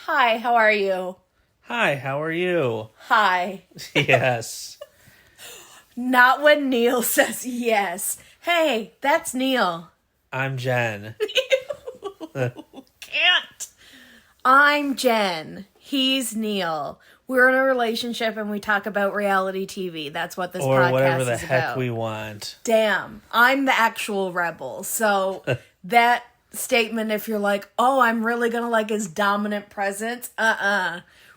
Hi, how are you? Hi, how are you? Hi. Yes. Not when Neal says yes. Hey, that's Neal. I'm Jen. Can't. I'm Jen. He's Neal. We're in a relationship and we talk about reality TV. That's what this Or podcast whatever the is heck about. we want. Damn, I'm the actual rebel. So that statement, if you're like, oh, I'm really gonna like his dominant presence,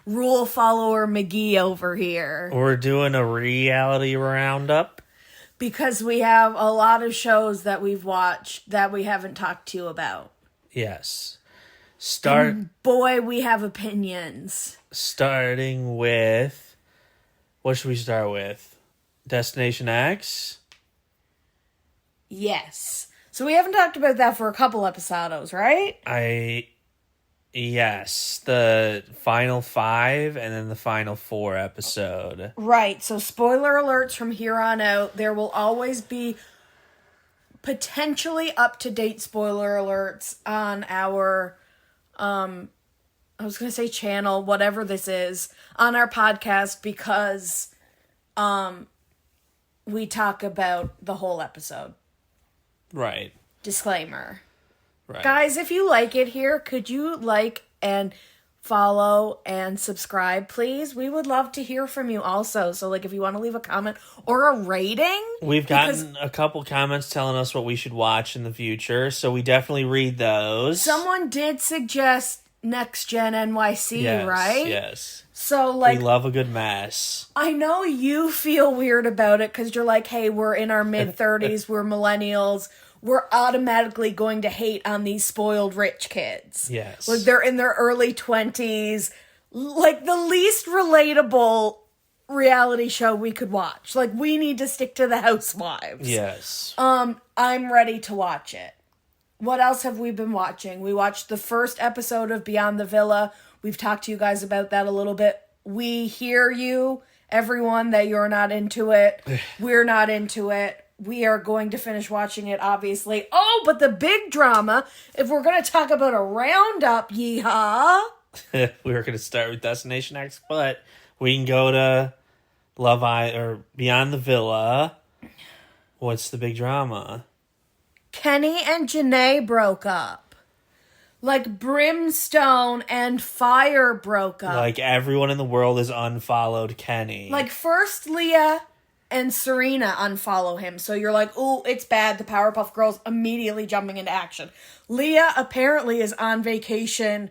rule follower McGee over here. We're doing a reality roundup. Because we have a lot of shows that we've watched that we haven't talked to you about. Yes. Boy, we have opinions. Starting with... What should we start with? Destination X? Yes. So we haven't talked about that for a couple episodes, right? Yes. The final 5 and then the final 4 episode. Right. So spoiler alerts from here on out. There will always be potentially up-to-date spoiler alerts on our... I was going to say channel, whatever this is, on our podcast because we talk about the whole episode. Right. Disclaimer. Right. Guys, if you like it here, could you like and follow and subscribe, please? We would love to hear from you also. So, like, if you want to leave a comment or a rating. We've gotten a couple comments telling us what we should watch in the future, so we definitely read those. Someone did suggest Next Gen NYC, yes, right? Yes. So, like, we love a good mess. I know you feel weird about it because you're like, hey, we're in our mid-30s, we're millennials, we're automatically going to hate on these spoiled rich kids. Yes. Like, they're in their early 20s. Like, the least relatable reality show we could watch. Like, we need to stick to the Housewives. Yes. I'm ready to watch it. What else have we been watching? We watched the first episode of Beyond the Villa. We've talked to you guys about that a little bit. We hear you, everyone, that you're not into it. We're not into it. We are going to finish watching it, obviously. Oh, but the big drama, if we're going to talk about a roundup, yeehaw. We were going to start with Destination X, but we can go to Love Island or Beyond the Villa. What's the big drama? Kenny and Janae broke up. Like Brimstone and Fire broke up. Like everyone in the world has unfollowed Kenny. Like first Leah and Serena unfollow him. So you're like, ooh, it's bad. The Powerpuff Girls immediately jumping into action. Leah apparently is on vacation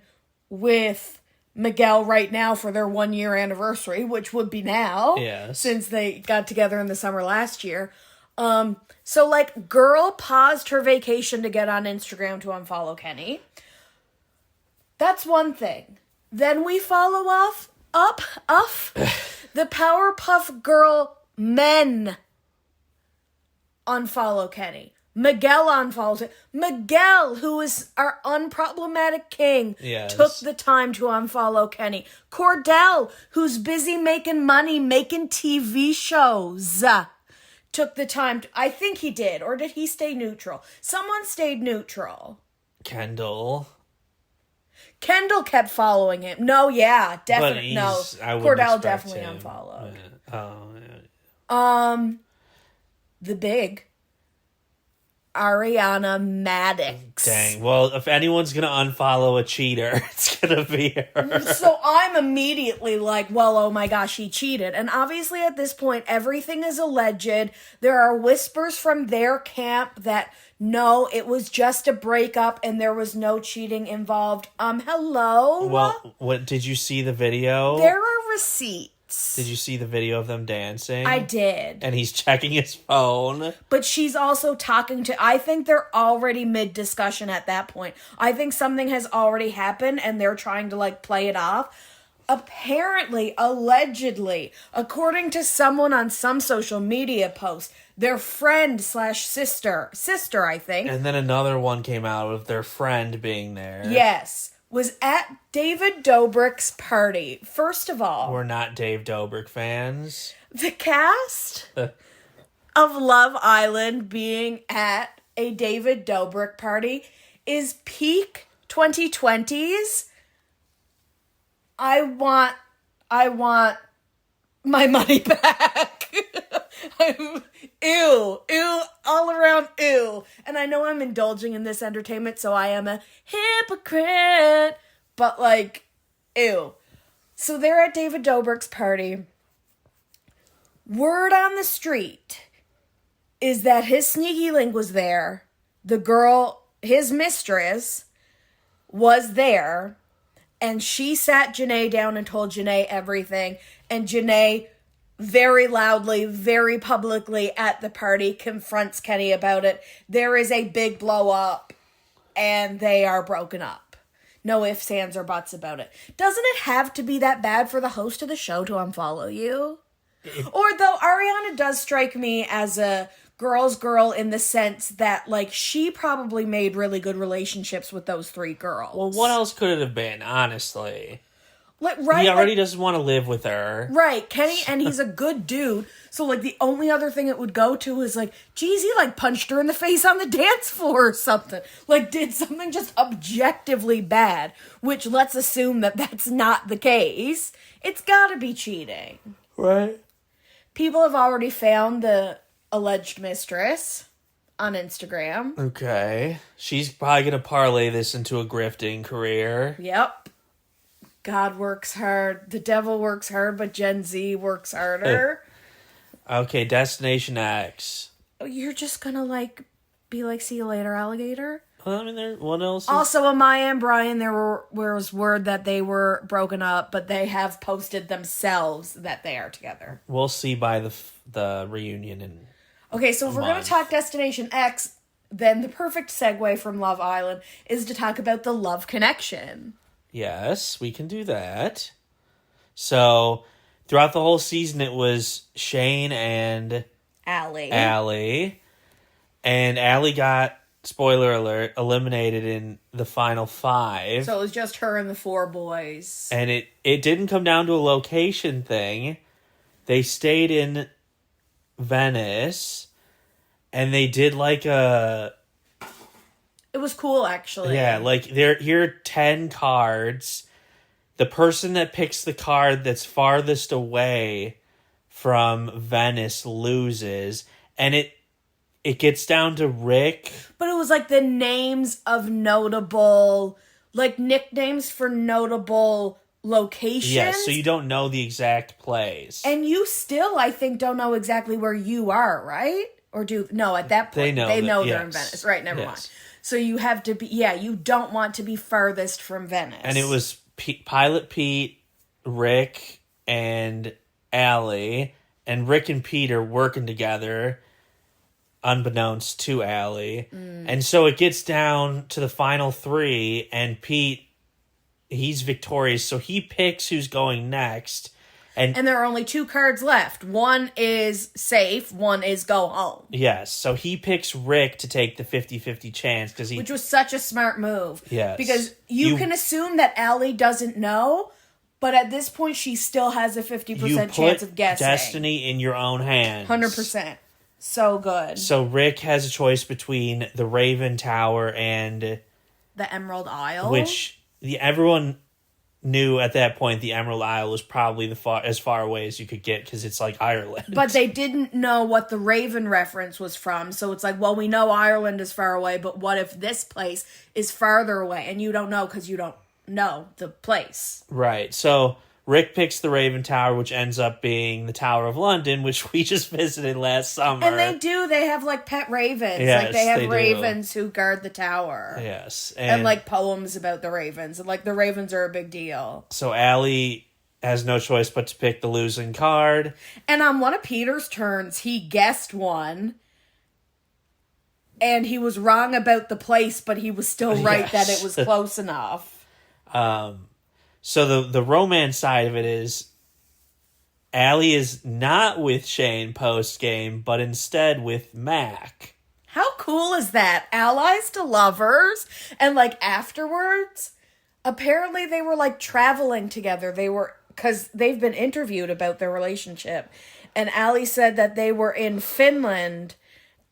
with Miguel right now for their 1-year anniversary, which would be now. Yes. Since they got together in the summer last year. So like girl paused her vacation to get on Instagram to unfollow Kenny. That's one thing. Then we follow up the Powerpuff Girl men unfollow Kenny. Miguel unfollows it. Miguel, who is our unproblematic king, yes, took the time to unfollow Kenny. Cordell, who's busy making money, making TV shows, took the time to, I think he did, or did he stay neutral? Someone stayed neutral. Kendall kept following him. No, yeah, definitely. No, Cordell definitely him. Unfollowed. Oh, the big Ariana Maddox. Dang. Well, if anyone's gonna unfollow a cheater, it's gonna be her. So I'm immediately like, well, oh my gosh, he cheated. And obviously at this point, everything is alleged. There are whispers from their camp that no, it was just a breakup and there was no cheating involved. Hello? Well, what did you see the video? There are receipts. Did you see the video of them dancing? I did. And he's checking his phone. But she's also talking to... I think they're already mid-discussion at that point. I think something has already happened and they're trying to, like, play it off. Apparently, allegedly, according to someone on some social media post, their friend / sister, I think. And then another one came out of their friend being there. Yes. Was at David Dobrik's party. First of all... We're not Dave Dobrik fans. The cast of Love Island being at a David Dobrik party is peak 2020s I want my money back. Ew, all around ew. And I know I'm indulging in this entertainment, so I am a hypocrite. But, like, ew. So they're at David Dobrik's party. Word on the street is that his sneaky link was there. The girl, his mistress, was there. And she sat Janae down and told Janae everything. And Janae, very loudly, very publicly at the party, confronts Kenny about it. There is a big blow up. And they are broken up. No ifs, ands, or buts about it. Doesn't it have to be that bad for the host of the show to unfollow you? Or though Ariana does strike me as a girl's girl in the sense that, like, she probably made really good relationships with those three girls. Well, what else could it have been, honestly? Like, right, he already doesn't want to live with her. Right, Kenny, and he's a good dude. So, like, the only other thing it would go to is, like, geez, he, like, punched her in the face on the dance floor or something. Like, did something just objectively bad, which let's assume that that's not the case. It's gotta be cheating. Right. People have already found the alleged mistress on Instagram. Okay. She's probably going to parlay this into a grifting career. Yep. God works hard. The devil works hard, but Gen Z works harder. Okay, Destination X. You're just gonna, like, be like, see you later, alligator? Well, I mean, what else? Also, Amaya and Brian, there was word that they were broken up, but they have posted themselves that they are together. We'll see by the reunion in Okay, so if we're going to talk Destination X, then the perfect segue from Love Island is to talk about the love connection. Yes, we can do that. So, throughout the whole season, it was Shane and Allie. And Allie got, spoiler alert, eliminated in the final 5. So it was just her and the 4 boys. And it didn't come down to a location thing. They stayed in Venice, and they did like a... It was cool, actually. Yeah, like, here are 10 cards. The person that picks the card that's farthest away from Venice loses. And it gets down to Rick. But it was like the names of notable, like nicknames for notable locations. Yeah, so you don't know the exact place. And you still, I think, don't know exactly where you are, right? Or no, at that point, they know they're in Venice. Right, never mind. So you have to be, you don't want to be furthest from Venice. And it was Pilot Pete, Rick, and Allie. And Rick and Pete are working together, unbeknownst to Allie. And so it gets down to the final 3, and Pete, he's victorious, so he picks who's going next. And there are only 2 cards left. One is safe, one is go home. Yes, so he picks Rick to take the 50-50 chance. Which was such a smart move. Yes. Because you can assume that Allie doesn't know, but at this point she still has a 50% chance of guessing. Destiny in your own hands. 100%. So good. So Rick has a choice between the Raven Tower and the Emerald Isle. Which everyone knew at that point the Emerald Isle was probably as far away as you could get because it's like Ireland. But they didn't know what the Raven reference was from. So it's like, well, we know Ireland is far away, but what if this place is farther away? And you don't know because you don't know the place. Right. So Rick picks the Raven Tower, which ends up being the Tower of London, which we just visited last summer. And they have like pet ravens. Yes, like they have ravens who guard the tower. Yes. And like poems about the ravens. And like the ravens are a big deal. So Allie has no choice but to pick the losing card. And on one of Peter's turns, he guessed one. And he was wrong about the place, but he was still right that it was close enough. So the romance side of it is Allie is not with Shane post-game, but instead with Mac. How cool is that? Allies to lovers. And like afterwards, apparently they were like traveling together. Because they've been interviewed about their relationship. And Allie said that they were in Finland.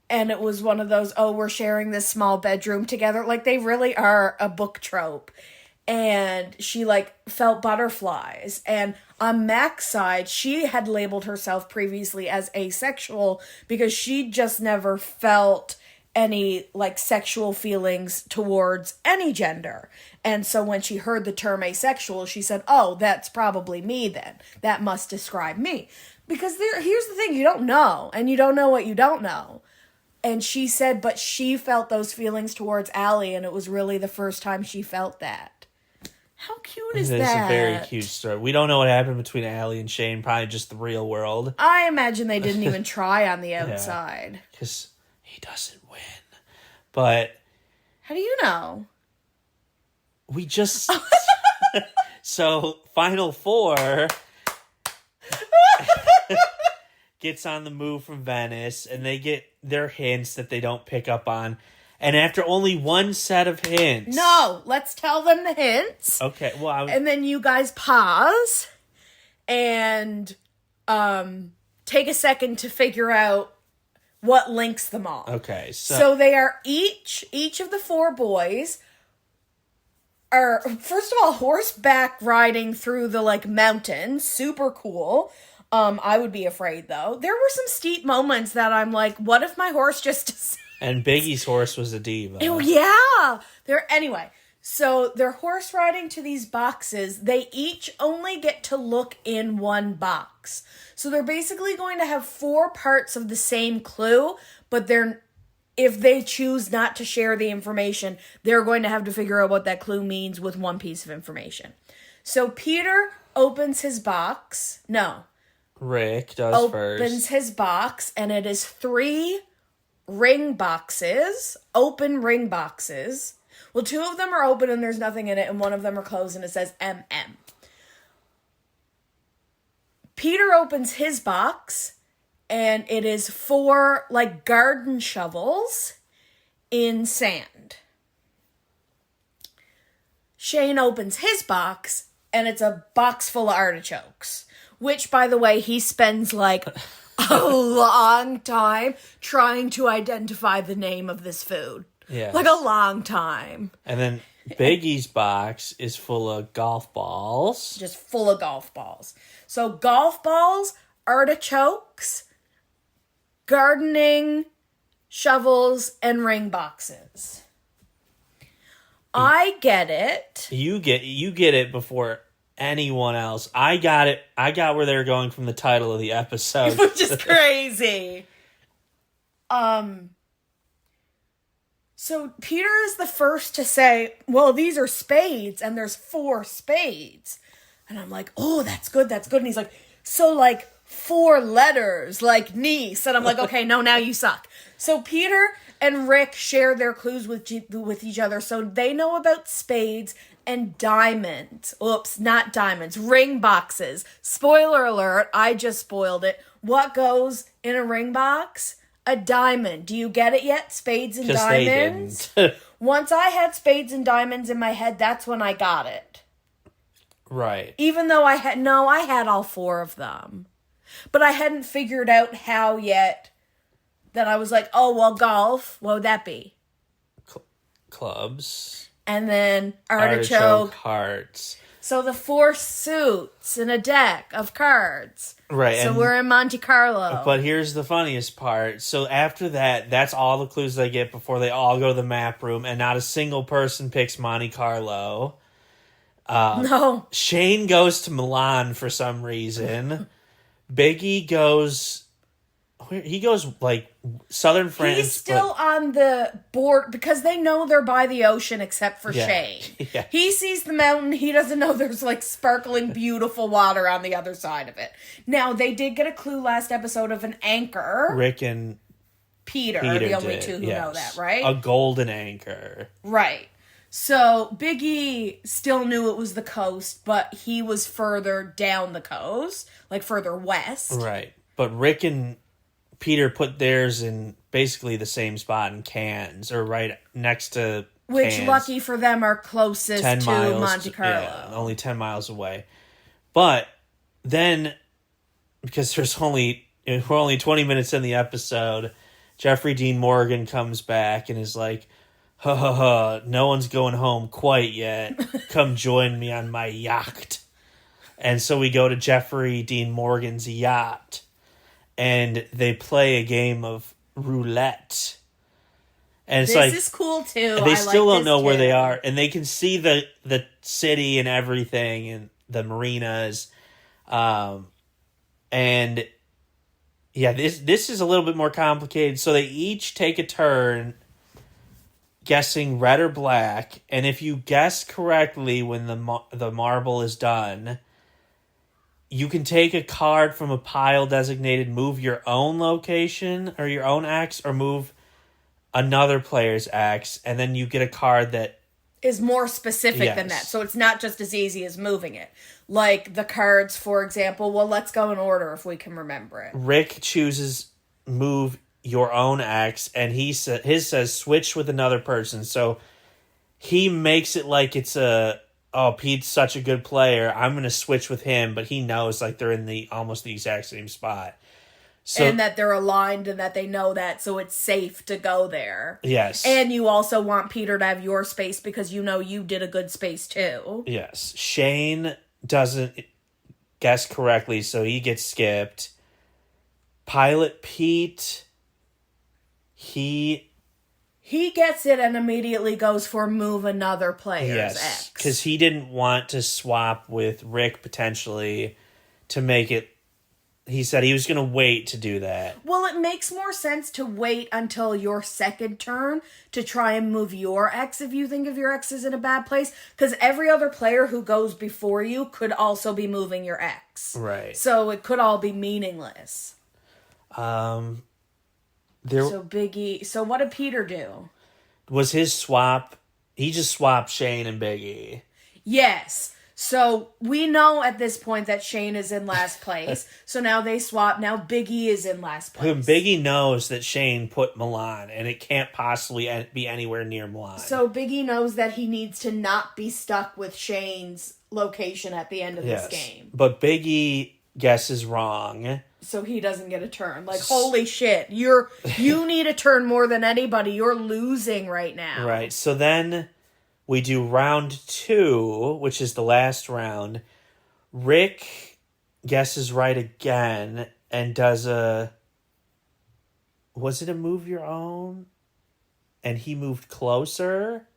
And it was one of those, we're sharing this small bedroom together. Like they really are a book trope. and she like felt butterflies. And on Mac's side, she had labeled herself previously as asexual because she just never felt any like sexual feelings towards any gender. And so when she heard the term asexual, she said, oh, that's probably me then. That must describe me. Because here's the thing, you don't know, and you don't know what you don't know. And she said, but she felt those feelings towards Allie, and it was really the first time she felt that. How cute is that? It's a very cute story. We don't know what happened between Allie and Shane, probably just the real world. I imagine they didn't even try on the outside. Because he doesn't win. But... How do you know? We just... So, Final Four... gets on the move from Venice, and they get their hints that they don't pick up on. And after only one set of hints... No, let's tell them the hints. Okay, well... And then you guys pause and take a second to figure out what links them all. Okay, so they are each of the four boys are, first of all, horseback riding through the, like, mountains. Super cool. I would be afraid, though. There were some steep moments that I'm like, what if my horse just... And Biggie's horse was a diva. Oh, yeah! Anyway, so they're horse riding to these boxes. They each only get to look in one box. So they're basically going to have 4 parts of the same clue, but if they choose not to share the information, they're going to have to figure out what that clue means with one piece of information. So Peter opens his box. No. Rick does first. Opens his box, and it is 3 ring boxes. Open ring boxes. Well, 2 of them are open and there's nothing in it, and 1 of them are closed and it says MM. Peter opens his box, and it is 4, like, garden shovels in sand. Shane opens his box, and it's a box full of artichokes. Which, by the way, he spends, like, a long time trying to identify the name of this food. Yeah. Like, a long time. And then Biggie's box is full of golf balls. Just full of golf balls. So, golf balls, artichokes, gardening, shovels, and ring boxes. I get it. You get it before anyone else. I got it. I got where they were going from the title of the episode. Which is crazy. So Peter is the first to say, well, these are spades, and there's 4 spades. And I'm like, oh, that's good. And he's like, so like 4 letters, like niece. And I'm like, okay, no, now you suck. So Peter and Rick share their clues with each other. So they know about spades and diamonds. Oops, not diamonds. Ring boxes. Spoiler alert, I just spoiled it. What goes in a ring box? A diamond. Do you get it yet? Spades and diamonds? They didn't. Once I had spades and diamonds in my head, that's when I got it. Right. Even though I had all 4 of them. But I hadn't figured out how yet that I was like, oh, well, golf, what would that be? Clubs. And then artichoke hearts. So the 4 suits and a deck of cards. Right. So we're in Monte Carlo. But here's the funniest part. So after that, that's all the clues they get before they all go to the map room, and not a single person picks Monte Carlo. No. Shane goes to Milan for some reason. Biggie goes... He goes, like, southern France. He's still on the board because they know they're by the ocean except for Shane. Yeah. He sees the mountain. He doesn't know there's, like, sparkling, beautiful water on the other side of it. Now, they did get a clue last episode of an anchor. Rick and Peter are the only 2 who know that, right? A golden anchor. Right. So, Biggie still knew it was the coast, but he was further down the coast, like further west. Right. But Rick and Peter put theirs in basically the same spot in Cannes, or right next to Which, Cannes, lucky for them, are closest 10 to miles, Monte Carlo. Yeah, only 10 miles away. But then, because we're only 20 minutes in the episode, Jeffrey Dean Morgan comes back and is like, Ha ha ha, no one's going home quite yet. Come join me on my yacht. And so we go to Jeffrey Dean Morgan's yacht, and they play a game of roulette. And it's This is cool too. they I still like don't know this where they too. are, and they can see the city and everything, and the marinas, and yeah, this is a little bit more complicated. So they each take a turn guessing red or black, and if you guess correctly when the marble is done, you can take a card from a pile designated move your own location or your own X, or move another player's X, and then you get a card that is more specific than that. So it's not just as easy as moving it. Like the cards, for example, well, let's go in order if we can remember it. Rick chooses move your own X, and his says switch with another person. So he makes it like it's Pete's such a good player, I'm going to switch with him, but he knows like they're in almost the exact same spot. So, and that they're aligned and that they know that, so it's safe to go there. Yes. And you also want Peter to have your space because you know you did a good space too. Yes. Shane doesn't guess correctly, so he gets skipped. Pilot Pete, he gets it and immediately goes for move another player's X. Because he didn't want to swap with Rick potentially to make it. He said he was going to wait to do that. Well, it makes more sense to wait until your second turn to try and move your X if you think of your X is in a bad place. Because every other player who goes before you could also be moving your X. Right. So it could all be meaningless. So Biggie... So what did Peter do? Was his swap... He just swapped Shane and Biggie. Yes. So we know at this point that Shane is in last place. So now they swap. Now Biggie is in last place. Biggie knows that Shane put Milan, and it can't possibly be anywhere near Milan. So Biggie knows that he needs to not be stuck with Shane's location at the end of this game. But Biggie guesses wrong. So he doesn't get a turn. Like, holy shit. You need a turn more than anybody. You're losing right now. Right. So then we do round 2, which is the last round. Rick guesses right again and does was it a move your own? And he moved closer?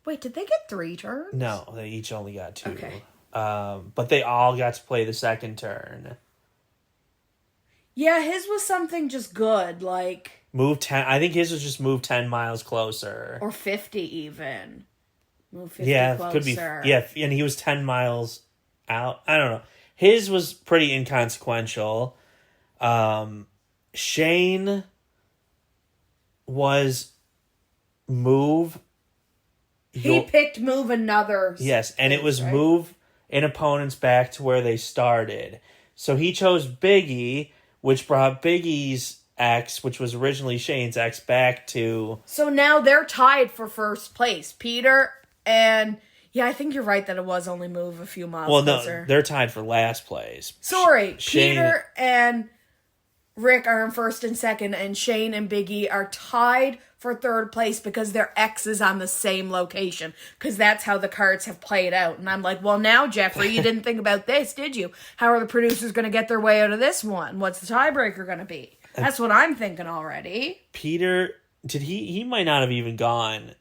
Wait, did they get 3 turns? No, they each only got 2. Okay. But they all got to play the second turn. Yeah, his was something just good, like... Move 10. I think his was just move 10 miles closer. Or 50 even. Move 50 closer. Could be. Yeah, and he was 10 miles out. I don't know. His was pretty inconsequential. Shane was move. He picked move another. Yes, and it was right? move an opponent's back to where they started. So he chose Biggie, which brought Biggie's X, which was originally Shane's X, back to... So now they're tied for first place. Peter and... Yeah, I think you're right that it was only move a few miles closer. No, they're tied for last place. Sorry, Shane... Peter and Rick are in first and second, and Shane and Biggie are tied for third place because their X is on the same location. Because that's how the cards have played out. And I'm like, well, now, Jeffrey, you didn't think about this, did you? How are the producers going to get their way out of this one? What's the tiebreaker going to be? That's what I'm thinking already. Peter, he might not have even gone.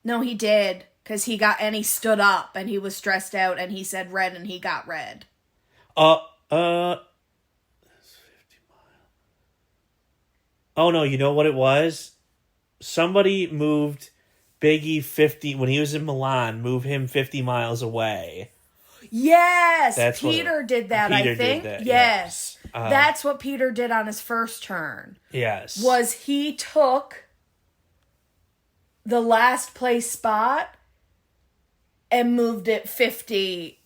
No, he did. Because he stood up and he was stressed out and he said red and he got red. 50 miles. Oh no, you know what it was? Somebody moved Biggie 50, when he was in Milan, moved him 50 miles away. Yes! Peter did that, I think. Did that, yes. That's what Peter did on his first turn. Yes. Was he took the last place spot and moved it 50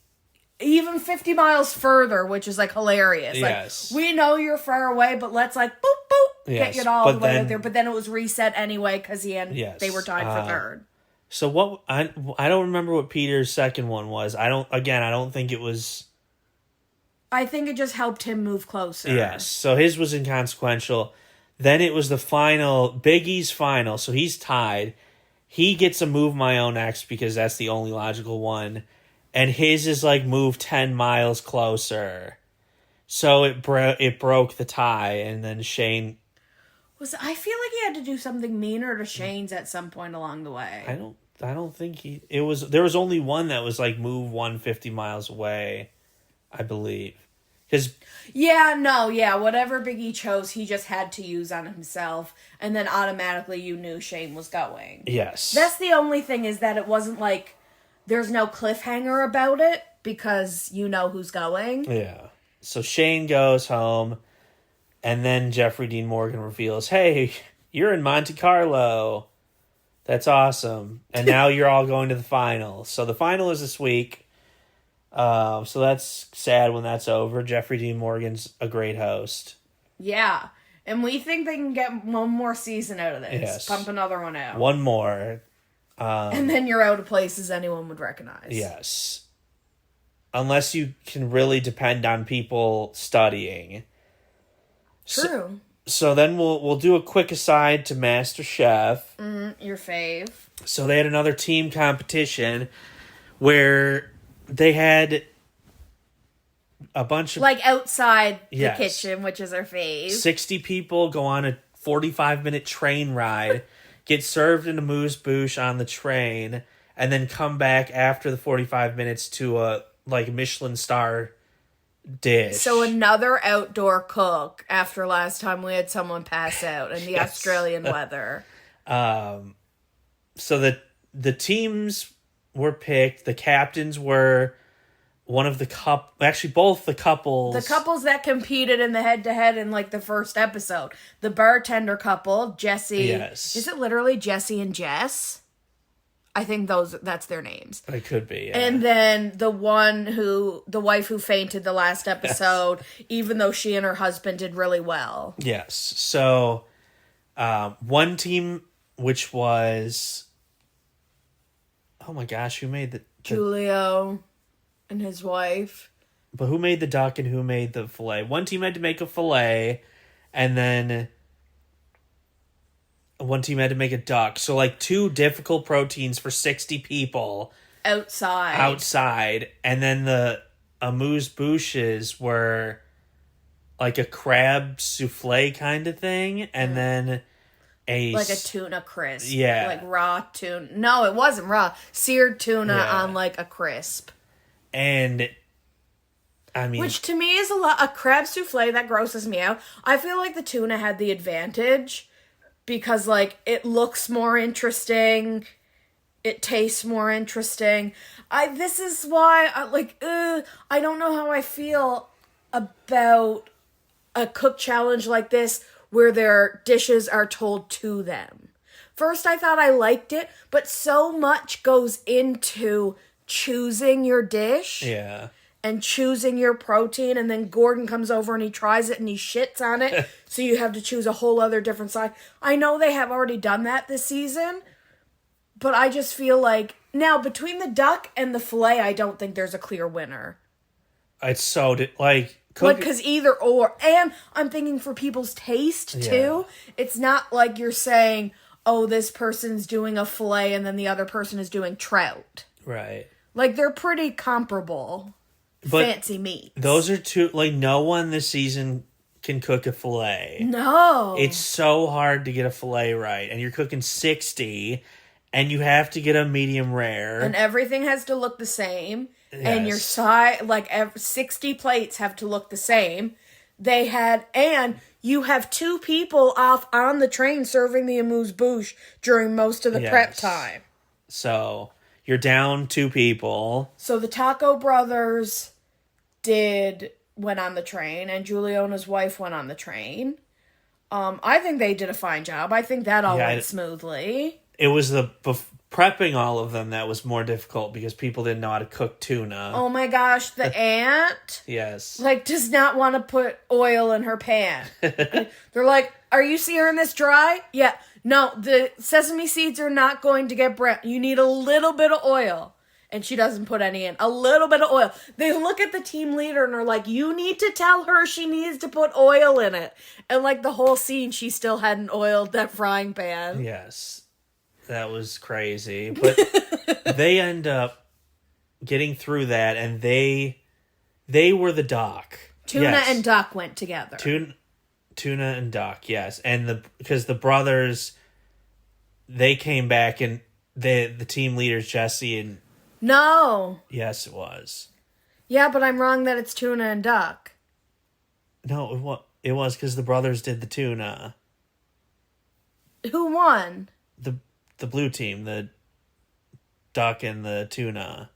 miles further, which is like hilarious. Yes. Like, we know you're far away, but let's like boop boop get you all the way out there. But then it was reset anyway because they were tied for third. So what? I don't remember what Peter's second one was. I don't think it was. I think it just helped him move closer. Yes. So his was inconsequential. Then it was the final, Big E's final, so he's tied. He gets a Move My Own next because that's the only logical one. And his is like move 10 miles closer. So it broke the tie, and then Shane... I feel like he had to do something meaner to Shane's at some point along the way. I don't think there was only one that was like move 150 miles away, I believe. Whatever Big E chose, he just had to use on himself, and then automatically you knew Shane was going. Yes. That's the only thing, is that it wasn't like there's no cliffhanger about it, because you know who's going. Yeah. So Shane goes home, and then Jeffrey Dean Morgan reveals, hey, you're in Monte Carlo. That's awesome. And now you're all going to the final. So the final is this week. So that's sad when that's over. Jeffrey Dean Morgan's a great host. Yeah. And we think they can get one more season out of this. Yes. Pump another one out. One more. And then you're out of places anyone would recognize. Yes. Unless you can really depend on people studying. True. So then we'll do a quick aside to MasterChef. Your fave. So they had another team competition where they had a bunch of... Like outside the kitchen, which is our fave. 60 people go on a 45-minute train ride, get served in a amuse-bouche on the train, and then come back after the 45 minutes to a Michelin star dish. So another outdoor cook after last time we had someone pass out in the Australian weather. So the teams were picked. The captains were one of the actually both the couples. The couples that competed in the head-to-head in the first episode. The bartender couple, Jesse. Yes. Is it literally Jesse and Jess? I think that's their names. It could be, yeah. And then the wife who fainted the last episode, even though she and her husband did really well. Yes. So, one team, which was, oh my gosh, who made the Julio and his wife. But who made the duck and who made the filet? One team had to make a filet, and then one team had to make a duck. So, two difficult proteins for 60 people. Outside. And then the amuse-bouches were a crab souffle kind of thing. And then a tuna crisp. Yeah. Raw tuna. No, it wasn't raw. Seared tuna on, a crisp. And... which to me is a crab souffle that grosses me out. I feel like the tuna had the advantage because it looks more interesting, it tastes more interesting. This is why I don't know how I feel about a cook challenge like this where their dishes are told to them. First I thought I liked it, but so much goes into choosing your dish. Yeah. And choosing your protein, and then Gordon comes over and he tries it and he shits on it, so you have to choose a whole other different side. I know they have already done that this season, but I just feel now between the duck and the filet, I don't think there's a clear winner. It's so because either or, and I'm thinking for people's taste too. It's not like you're saying, oh, this person's doing a filet and then the other person is doing trout. Right. They're pretty comparable. But fancy meats. Those are two, no one this season can cook a filet. No. It's so hard to get a filet right. And you're cooking 60, and you have to get a medium rare. And everything has to look the same. Yes. And your side, 60 plates have to look the same. And you have two people off on the train serving the amuse-bouche during most of the prep time. So... you're down 2 people. So the Taco Brothers went on the train, and Julio and his wife went on the train. I think they did a fine job. I think that all went smoothly. It was the prepping all of them that was more difficult because people didn't know how to cook tuna. Oh my gosh, the aunt. Yes. Does not want to put oil in her pan. They're like, are you searing this dry? Yeah. No, the sesame seeds are not going to get brown. You need a little bit of oil. and she doesn't put any in. A little bit of oil. They look at the team leader and are like, you need to tell her she needs to put oil in it. And like the whole scene, she still hadn't oiled that frying pan. Yes. That was crazy. But they end up getting through that, and they were the Duck. Tuna and Duck went together. Tuna and Duck, yes. And because the brothers, they came back, and the team leaders, Jesse and... No. Yes, it was. Yeah, but I'm wrong that it's Tuna and Duck. No, it was because the brothers did the tuna. Who won? The blue team, the Duck and the Tuna.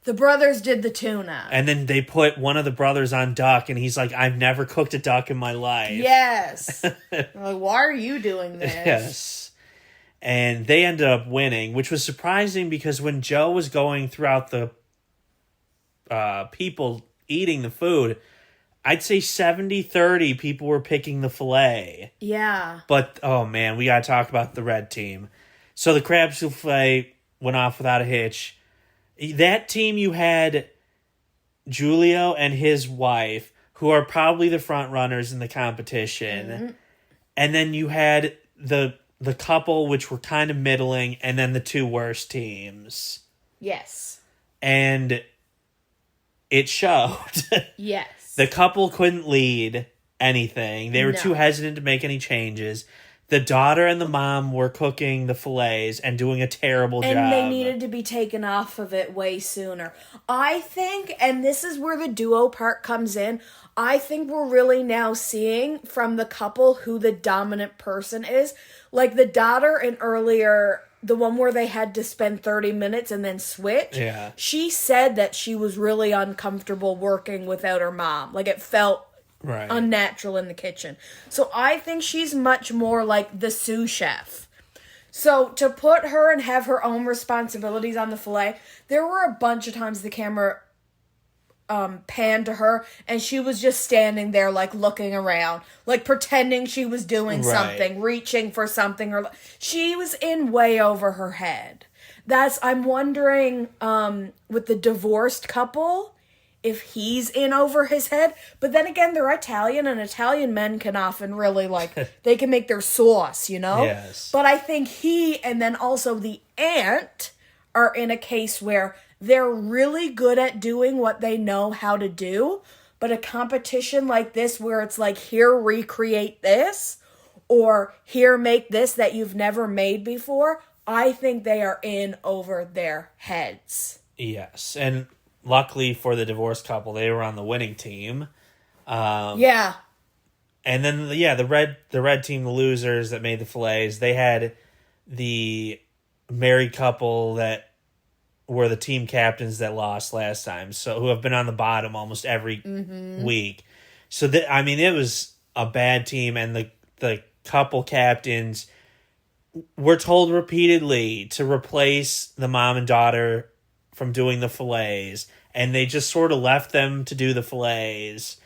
The brothers did the tuna. And then they put one of the brothers on Duck, and he's like, I've never cooked a duck in my life. Yes. Like, why are you doing this? Yes. And they ended up winning, which was surprising because when Joe was going throughout the people eating the food, I'd say 70-30 people were picking the filet. Yeah. But, oh man, we got to talk about the red team. So the crab souffle went off without a hitch. That team, you had Julio and his wife, who are probably the front runners in the competition. Mm-hmm. And then you had the couple, which were kind of middling, and then the two worst teams. Yes. And it showed. Yes. The couple couldn't lead anything. They were too hesitant to make any changes. The daughter and the mom were cooking the fillets and doing a terrible job. And they needed to be taken off of it way sooner. I think, and this is where the duo part comes in, I think we're really now seeing from the couple who the dominant person is. Like the daughter in earlier, the one where they had to spend 30 minutes and then switch. Yeah. She said that she was really uncomfortable working without her mom. Like it felt unnatural in the kitchen. So I think she's much more like the sous chef. So to put her and have her own responsibilities on the filet, there were a bunch of times the camera panned to her and she was just standing there like looking around, like pretending she was doing something, reaching for something, or she was in way over her head. I'm wondering with the divorced couple if he's in over his head. But then again, they're Italian, and Italian men can often really, like, they can make their sauce, you know? Yes. But I think he and then also the aunt are in a case where they're really good at doing what they know how to do. But a competition like this where it's like, here, recreate this, or here, make this that you've never made before, I think they are in over their heads. Yes, and luckily for the divorced couple, they were on the winning team. Yeah. And then, the red team, the losers that made the fillets, they had the married couple that were the team captains that lost last time, so who have been on the bottom almost every week. So, it was a bad team, and the couple captains were told repeatedly to replace the mom and daughter from doing the fillets, and they just sort of left them to do the fillets.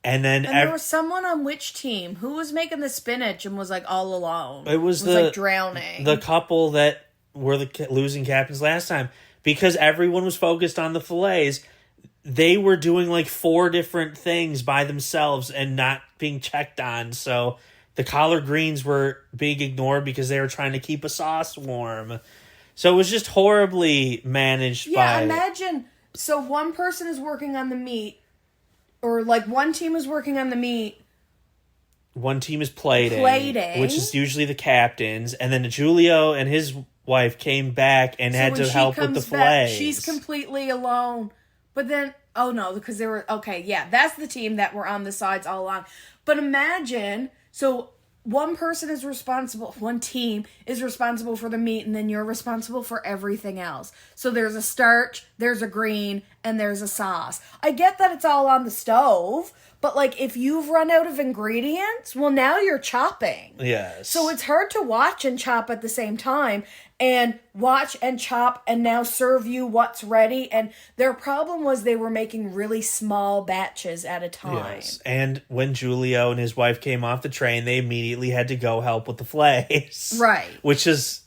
And then there was someone on which team who was making the spinach and was like all alone. It was like drowning. The couple that were the losing captains last time, because everyone was focused on the fillets. They were doing like 4 different things by themselves and not being checked on. So the collard greens were being ignored because they were trying to keep a sauce warm. So it was just horribly managed by... Yeah, imagine. So one person is working on the meat, or like one team is working on the meat. One team is plating, which is usually the captains. And then Julio and his wife came back and had to help with the fillets. She's completely alone. But then, oh no, because they were... Okay, yeah, that's the team that were on the sides all along. But imagine, so... one team is responsible for the meat, and then you're responsible for everything else. So there's a starch, there's a green, and there's a sauce. I get that it's all on the stove, but like if you've run out of ingredients, well, now you're chopping. Yes. So it's hard to watch and chop at the same time, and watch and chop and now serve you what's ready. And their problem was they were making really small batches at a time. Yes. And when Julio and his wife came off the train, they immediately had to go help with the fillets. Right. Which is...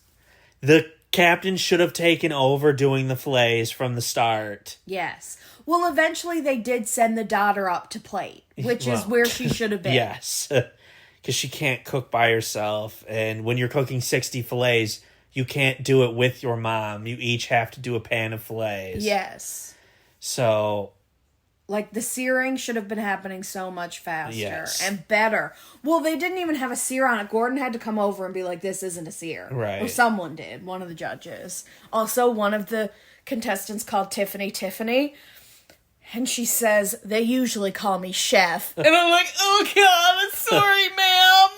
the captain should have taken over doing the fillets from the start. Yes. Well, eventually they did send the daughter up to plate, which is where she should have been. Yes. Because she can't cook by herself. And when you're cooking 60 fillets, you can't do it with your mom. You each have to do a pan of fillets. Yes. So... Like, the searing should have been happening so much faster and better. Well, they didn't even have a sear on it. Gordon had to come over and be like, this isn't a sear. Right. Or someone did, one of the judges. Also, one of the contestants called Tiffany. And she says, they usually call me chef. And I'm like, oh, God, I'm sorry, ma'am.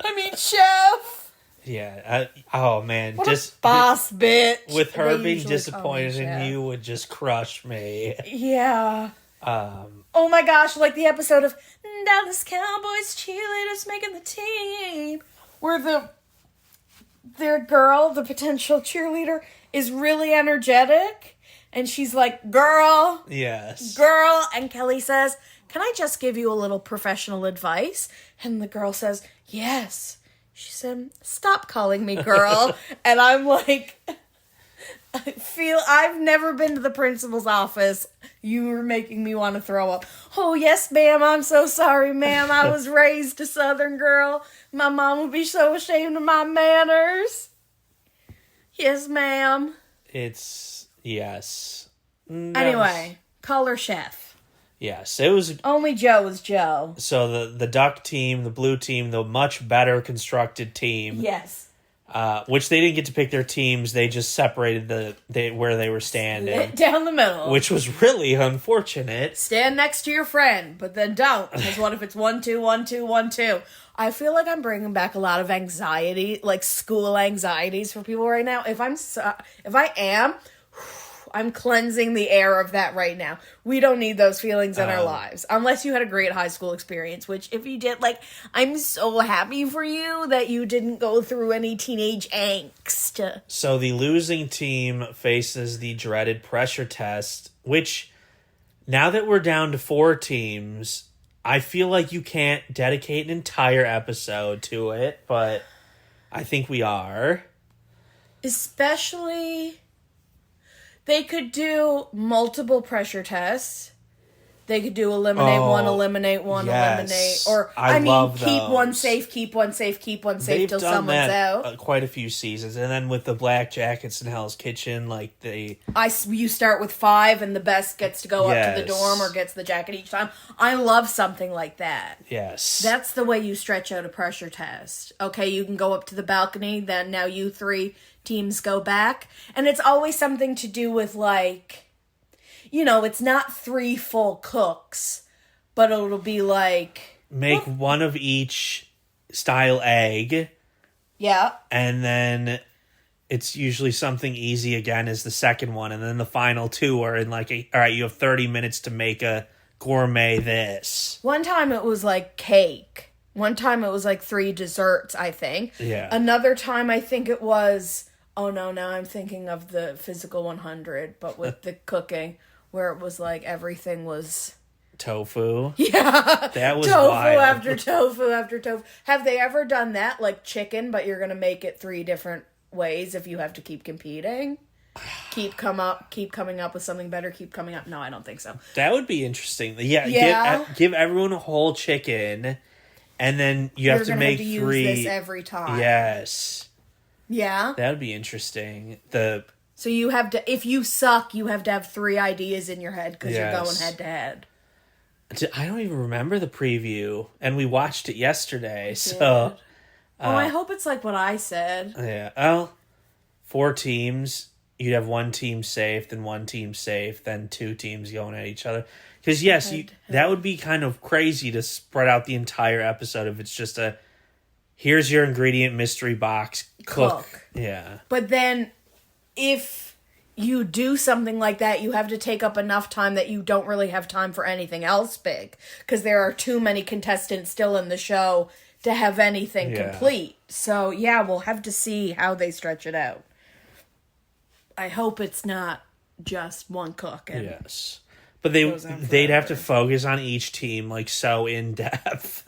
I mean, chef. Yeah. Oh, man. What a boss bitch. With her being disappointed in you would just crush me. Yeah. Oh my gosh, like the episode of Dallas Cowboys cheerleaders making the team, where their girl, the potential cheerleader, is really energetic, and she's like, girl, yes, girl, and Kelly says, can I just give you a little professional advice? And the girl says, yes. She said, stop calling me girl. And I'm like... I've never been to the principal's office. You were making me want to throw up. Oh, yes, ma'am. I'm so sorry, ma'am. I was raised a Southern girl. My mom would be so ashamed of my manners. Yes, ma'am. Yes. Anyway, call her chef. Yes, it was... Only Joe was Joe. So the duck team, the blue team, the much better constructed team. Yes. Which they didn't get to pick their teams. They just separated where they were standing. Down the middle. Which was really unfortunate. Stand next to your friend, but then don't. Because what if it's 1-2, 1-2, 1-2? I feel like I'm bringing back a lot of anxiety, like school anxieties for people right now. If I am, I'm cleansing the air of that right now. We don't need those feelings in our lives. Unless you had a great high school experience, which if you did, like, I'm so happy for you that you didn't go through any teenage angst. So the losing team faces the dreaded pressure test, which, now that we're down to 4 teams, I feel like you can't dedicate an entire episode to it, but I think we are. Especially... They could do multiple pressure tests. They could do eliminate one, eliminate, yes. or keep one safe, keep one safe, keep one safe till someone's out. Quite a few seasons, and then with the Black Jackets in Hell's Kitchen, like you start with 5, and the best gets to go up to the dorm or gets the jacket each time. I love something like that. Yes, that's the way you stretch out a pressure test. Okay, you can go up to the balcony. Then now you 3 teams go back, and it's always something to do with, like, you know, it's not 3 full cooks, but it'll be like make one of each style egg, and then it's usually something easy again as the second one, and then the final 2 are in like all right, you have 30 minutes to make a gourmet this. One time it was like cake. One time it was like 3 desserts, I think. Yeah. Another time I think it was... Oh, no, now I'm thinking of the Physical 100, but with the cooking, where it was like everything was... Tofu? Yeah. That was tofu wild. after tofu after tofu. Have they ever done that? Like chicken, but you're going to make it 3 different ways if you have to keep competing? Keep coming up with something better, keep coming up... No, I don't think so. That would be interesting. Yeah. Give everyone a whole chicken, and then you're have to make 3... You're going to have to use this every time. Yes. Yeah. That would be interesting. So you have to, if you suck, you have to have 3 ideas in your head because you're going head to head. I don't even remember the preview, and we watched it yesterday. So, I hope it's like what I said. Yeah. Well, 4 teams. You'd have 1 team safe, then 1 team safe, then 2 teams going at each other. Because that would be kind of crazy to spread out the entire episode if it's just here's your ingredient mystery box. Cook. Yeah. But then if you do something like that, you have to take up enough time that you don't really have time for anything else big. Because there are too many contestants still in the show to have anything complete. So, we'll have to see how they stretch it out. I hope it's not just one cook. Yes. But they'd have to focus on each team, like, so in depth.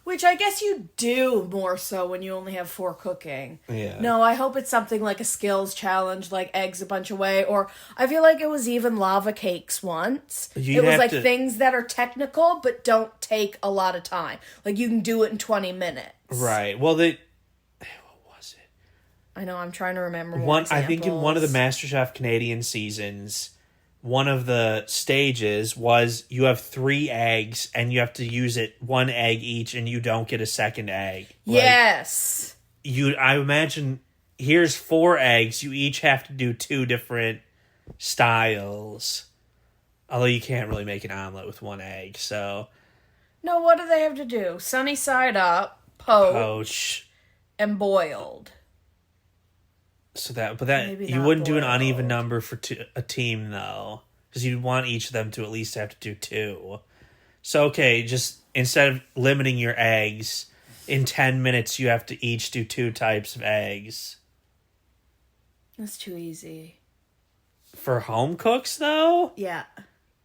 Which I guess you do more so when you only have 4 cooking. Yeah. No, I hope it's something like a skills challenge, like eggs a bunch away, or I feel like it was even lava cakes once. You'd it was have like to- things that are technical but don't take a lot of time. Like you can do it in 20 minutes. Right. Well, what was it? I know, I'm trying to remember more I think in one of the examples. MasterChef Canadian seasons, one of the stages was you have 3 eggs and you have to use it 1 egg each and you don't get a second egg. Yes. I imagine here's 4 eggs. You each have to do 2 different styles. Although you can't really make an omelet with 1 egg, so. No, what do they have to do? Sunny side up, poach, and boiled. So that Maybe you not wouldn't do an boiled. uneven number for a team though, because you'd want each of them to at least have to do 2. So okay, just instead of limiting your eggs in 10 minutes, you have to each do 2 types of eggs. That's too easy. For home cooks though, Yeah.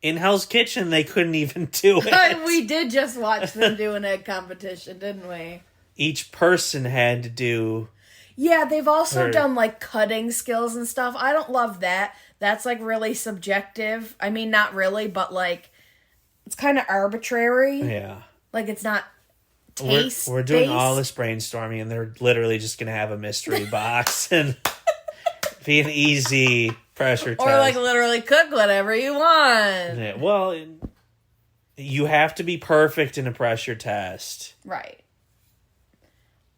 in Hell's Kitchen they couldn't even do it. We did just watch them do an egg competition, didn't we? Each person had to do. Yeah, they've also Or- done like cutting skills and stuff. I don't love that. That's like really subjective. I mean, not really, but like it's kind of arbitrary. Yeah. Like it's not taste. We're doing based. all this brainstorming, and they're literally just gonna have a mystery box and be an easy pressure test. Or like literally cook whatever you want. Yeah, well, you have to be perfect in a pressure test. Right.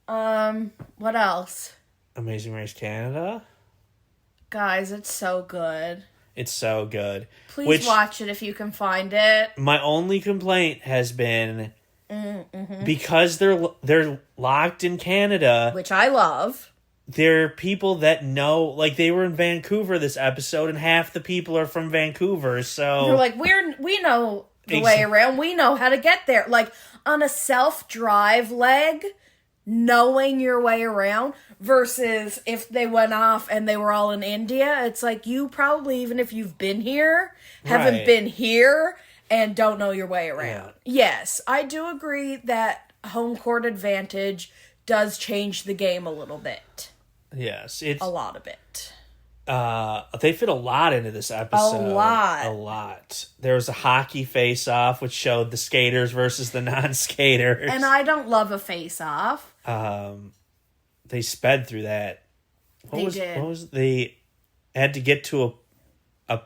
What else? Amazing Race Canada. Guys, it's so good. It's so good. Please watch it if you can find it. My only complaint has been because they're locked in Canada. Which I love. There are people that know, like they were in Vancouver this episode, and half the people are from Vancouver. So They're like, we know the way around. We know how to get there. Like on a self-drive leg, knowing your way around versus if they went off and they were all in India, it's like you probably, even if you've been here, haven't Right. been here and don't know your way around. Yeah. Yes, I do agree that home court advantage does change the game a little bit. yes, it's A lot of it. they fit a lot into this episode. lot. A lot. There was a hockey face-off, which showed the skaters versus the non-skaters. And I don't love a face-off. They sped through that. Did. They had to get to a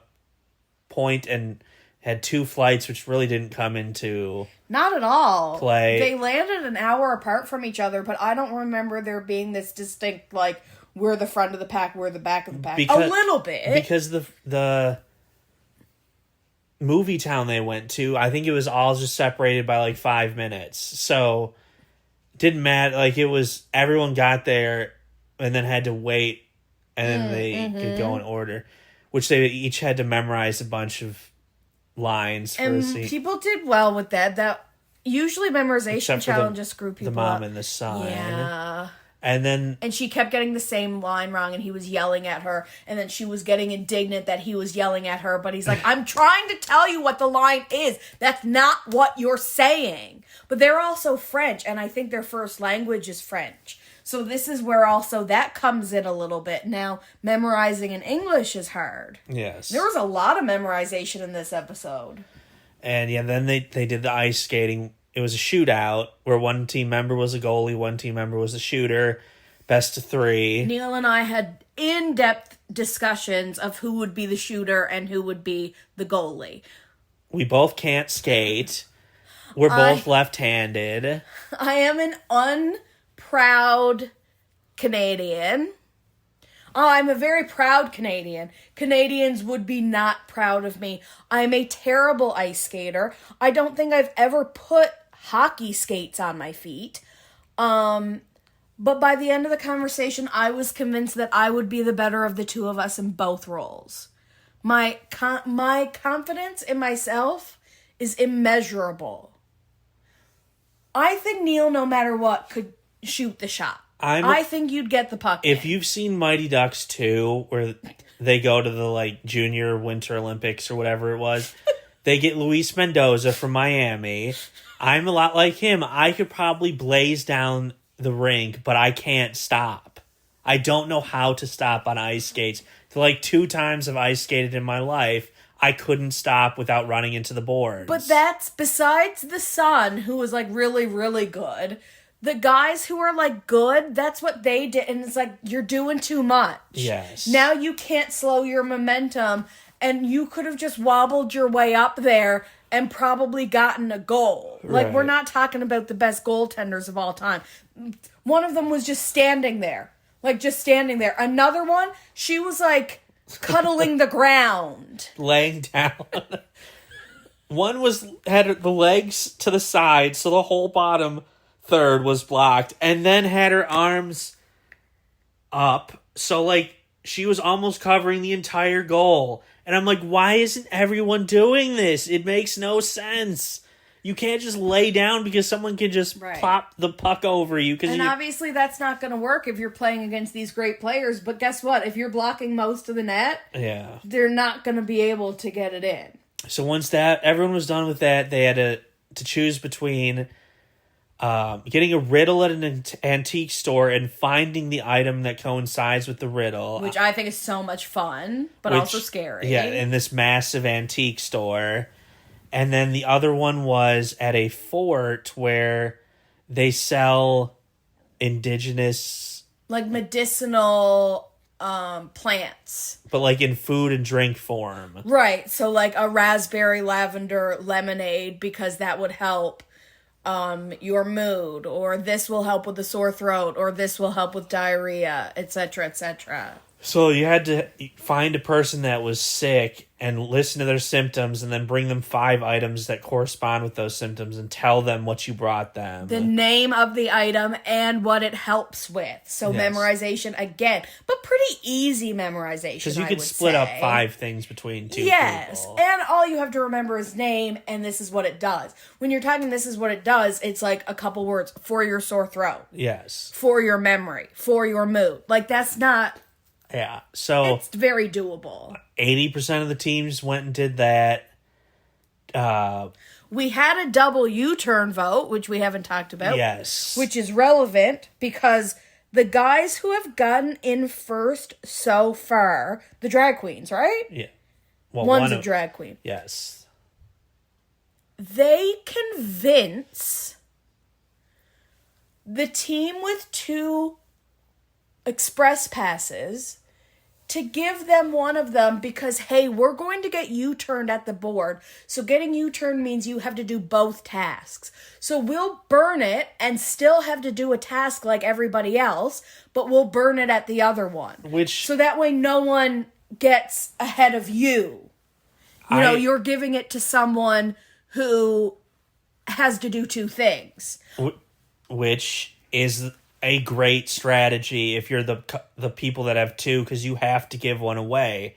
point and had 2 flights, which really didn't come into. Not at all. Play. They landed an hour apart from each other, but I don't remember there being this distinct, like, we're the front of the pack, we're the back of the pack. A little bit. Because the movie town they went to, I think it was all just separated by like 5 minutes. So didn't matter. Like it was, everyone got there and then had to wait, and then they could go in order, which they each had to memorize a bunch of lines for and a scene. people did well with that. That usually memorization Except for challenges screw people the mom up. and the son. Yeah. And then And she kept getting the same line wrong, and he was yelling at her, and then she was getting indignant that he was yelling at her, but he's like, I'm trying to tell you what the line is. That's not what you're saying. But they're also French, and I think their first language is French. So this is where also that comes in a little bit. Now, memorizing in English is hard. yes. There was a lot of memorization in this episode. And yeah, then they did the ice skating. It was a shootout where one team member was a goalie, one team member was a shooter. Best of 3. Neal and I had in-depth discussions of who would be the shooter and who would be the goalie. We both can't skate. We're both left-handed. I am an unproud Canadian. Oh, I'm a very proud Canadian. Canadians would be not proud of me. I'm a terrible ice skater. I don't think I've ever put hockey skates on my feet. But by the end of the conversation, I was convinced that I would be the better of the two of us in both roles. My confidence in myself is immeasurable. I think Neal, no matter what, could shoot the shot. I think you'd get the puck If in. you've seen Mighty Ducks 2, where they go to the like Junior Winter Olympics or whatever it was, They get Luis Mendoza from Miami. I'm a lot like him. I could probably blaze down the rink, but I can't stop. I don't know how to stop on ice skates. The 2 times I've ice skated in my life, I couldn't stop without running into the boards. But that's, besides the son, who was, really, really good, the guys who are, good, that's what they did. And it's you're doing too much. Yes. Now you can't slow your momentum, and you could have just wobbled your way up there and probably gotten a goal. Right. We're not talking about the best goaltenders of all time. One of them was just standing there. Just standing there. Another one, she was, cuddling the ground. Laying down. One had the legs to the side, so the whole bottom third was blocked, and then had her arms up, so, she was almost covering the entire goal. And I'm like, why isn't everyone doing this? It makes no sense. You can't just lay down because someone can just plop the puck over you. And obviously that's not going to work if you're playing against these great players. But guess what? If you're blocking most of the net, they're not going to be able to get it in. So once everyone was done with that, they had to choose between getting a riddle at an antique store and finding the item that coincides with the riddle. Which I think is so much fun, but also scary. Yeah, in this massive antique store. And then the other one was at a fort where they sell indigenous... medicinal plants. But in food and drink form. Right, so a raspberry lavender lemonade because that would help your mood, or this will help with the sore throat, or this will help with diarrhea, etc., etc. So you had to find a person that was sick and listen to their symptoms and then bring them 5 items that correspond with those symptoms and tell them what you brought them. The name of the item and what it helps with. So memorization again, but pretty easy memorization, because you could split up 5 things between 2 people. And all you have to remember is name and this is what it does. When you're talking this is what it does, it's a couple words for your sore throat. Yes. For your memory. For your mood. That's not... Yeah, so... It's very doable. 80% of the teams went and did that. We had a double U-turn vote, which we haven't talked about. Yes. Which is relevant because the guys who have gotten in first so far, the drag queens, right? Yeah. Well, One's a drag queen. Yes. They convince the team with 2 express passes to give them one of them because, hey, we're going to get U-turned at the board. So getting U-turned means you have to do both tasks. So we'll burn it and still have to do a task like everybody else, but we'll burn it at the other one. So that way no one gets ahead of you. You're giving it to someone who has to do 2 things. Which is a great strategy if you're the people that have 2, because you have to give one away.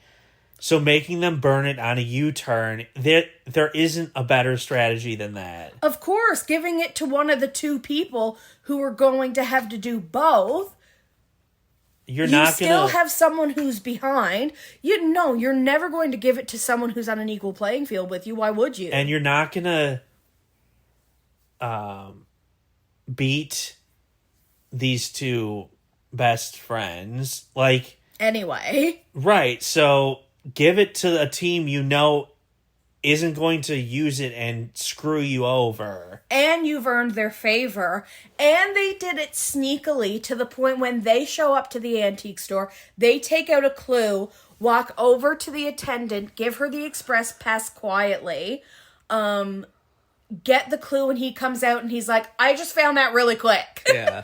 So making them burn it on a U-turn, there isn't a better strategy than that. Of course, giving it to one of the 2 people who are going to have to do both. You still have someone who's behind. You're never going to give it to someone who's on an equal playing field with you. Why would you? And you're not going to beat these 2 best friends. Anyway. Right, so give it to a team isn't going to use it and screw you over. And you've earned their favor. And they did it sneakily to the point when they show up to the antique store, they take out a clue, walk over to the attendant, give her the express pass quietly, get the clue, and he comes out and he's like, I just found that really quick. Yeah.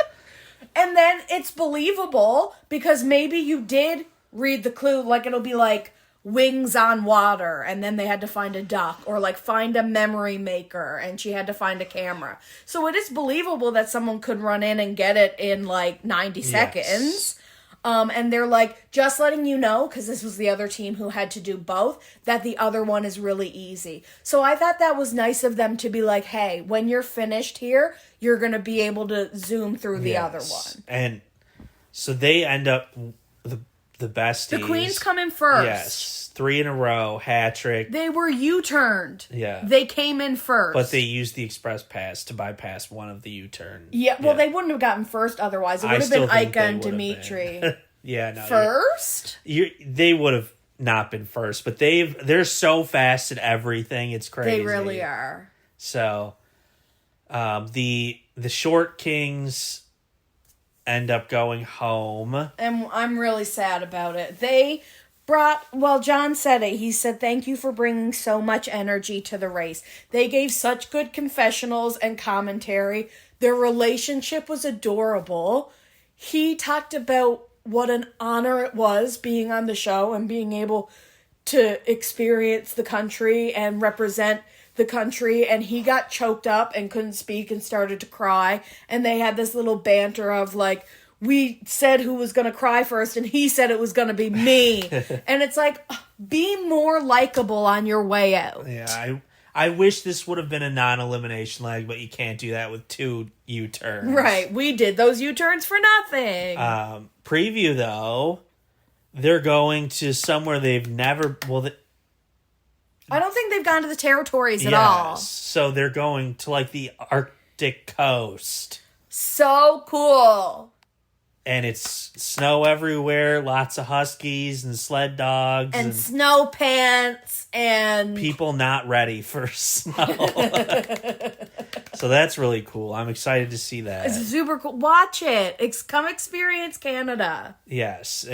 And then it's believable because maybe you did read the clue. It'll be wings on water, and then they had to find a duck, or find a memory maker, and she had to find a camera. So it is believable that someone could run in and get it in 90 seconds. And they're just letting you know, because this was the other team who had to do both, that the other one is really easy. So I thought that was nice of them to be hey, when you're finished here, you're going to be able to zoom through the other one. And so they end up, the besties. The Queens come in first. Yes. 3 in a row, hat trick. They were U-turned. Yeah. They came in first. But they used the express pass to bypass one of the U-turns. Yeah, well, they wouldn't have gotten first otherwise. It would have been Ika and Dimitri. Yeah, no. First? They would have not been first, but they're so fast at everything. It's crazy. They really are. So, the Short Kings end up going home. And I'm really sad about it. John said it. He said, thank you for bringing so much energy to the race. They gave such good confessionals and commentary. Their relationship was adorable. He talked about what an honor it was being on the show and being able to experience the country and represent the country. And he got choked up and couldn't speak and started to cry. And they had this little banter of like, we said who was going to cry first, and he said it was going to be me. And it's like, be more likable on your way out. Yeah, I wish this would have been a non-elimination leg, but you can't do that with 2 U-turns. Right, we did those U-turns for nothing. Preview, though, they're going to somewhere they've never... I don't think they've gone to the territories at all. So they're going to, like, the Arctic coast. So cool. And it's snow everywhere, lots of huskies and sled dogs. And snow pants and... people not ready for snow. So that's really cool. I'm excited to see that. It's super cool. Watch it. Come experience Canada. Yes.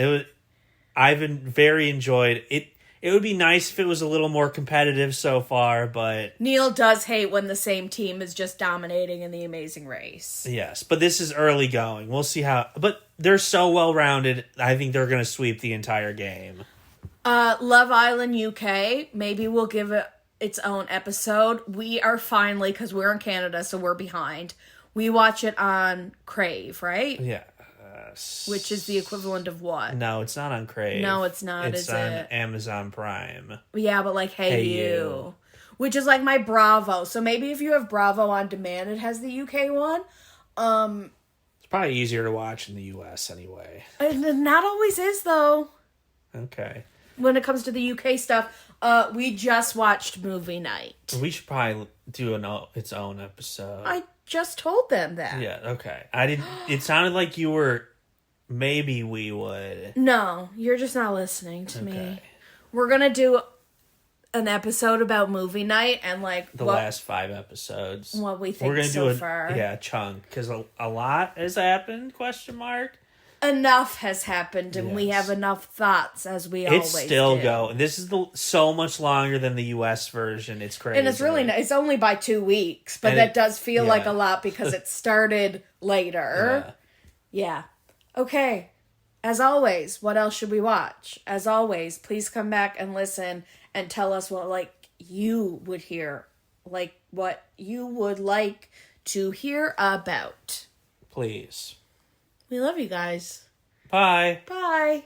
I've been very enjoyed it. It would be nice if it was a little more competitive so far, but... Neal does hate when the same team is just dominating in the Amazing Race. Yes, but this is early going. We'll see how... But they're so well-rounded, I think they're going to sweep the entire game. Love Island UK, maybe we'll give it its own episode. We are finally, because we're in Canada, so we're behind. We watch it on Crave, right? Yeah. Which is the equivalent of what? No, it's not on Crave. No, it's not, it's on Amazon Prime. Yeah, but like Hey You. Which is like my Bravo. So maybe if you have Bravo on demand, it has the UK one. It's probably easier to watch in the US anyway. It not always is, though. Okay. When it comes to the UK stuff, we just watched Movie Night. We should probably do its own episode. I just told them that. Yeah, okay. I didn't... It sounded like you were... Maybe we would. No, you're just not listening to me. We're going to do an episode about Movie Night and like... The last 5 episodes. What we think We're gonna so do far. Yeah, chunk. Because a lot has happened, ? Enough has happened and we have enough thoughts as we always do. It's still going. This is so much longer than the US version. It's crazy. And it's really nice. It's only by 2 weeks, but that does feel like a lot because it started later. Yeah. Okay. As always, what else should we watch? As always, please come back and listen and tell us what you would hear. Like what you would like to hear about. Please. We love you guys. Bye. Bye.